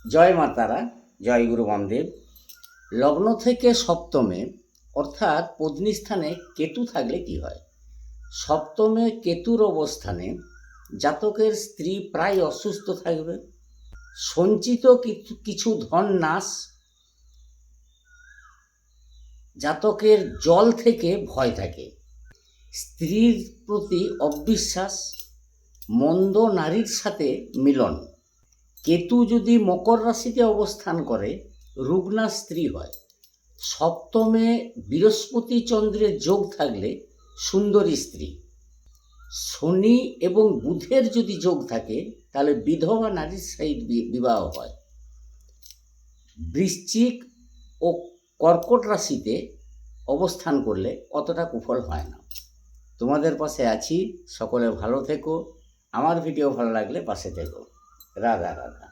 জয় মা তারা, জয় গুরু বামদেব। লগ্ন থেকে সপ্তমে অর্থাৎ পত্নী স্থানে কেতু থাকলে কি হয়? সপ্তমে কেতুর অবস্থানে জাতকের স্ত্রী প্রায় অসুস্থ থাকবে, সঞ্চিত কিছু ধন নাশ, জাতকের জল থেকে ভয় থাকে, স্ত্রীর প্রতি অবিশ্বাস, মন্দ নারীর সাথে মিলন। কেতু যদি মকর রাশিতে অবস্থান করে রুগ্না স্ত্রী হয়। সপ্তমে বৃহস্পতি চন্দ্রের যোগ থাকলে সুন্দরী স্ত্রী। শনি এবং বুধের যদি যোগ থাকে তাহলে বিধবা নারীর সহিত বিবাহ হয়। বৃশ্চিক ও কর্কট রাশিতে অবস্থান করলে অতটা কুফল হয় না। তোমাদের পাশে আছি, সকলে ভালো থেকো। আমার ভিডিও ভালো লাগলে পাশে থেকো। রাধা রাধা।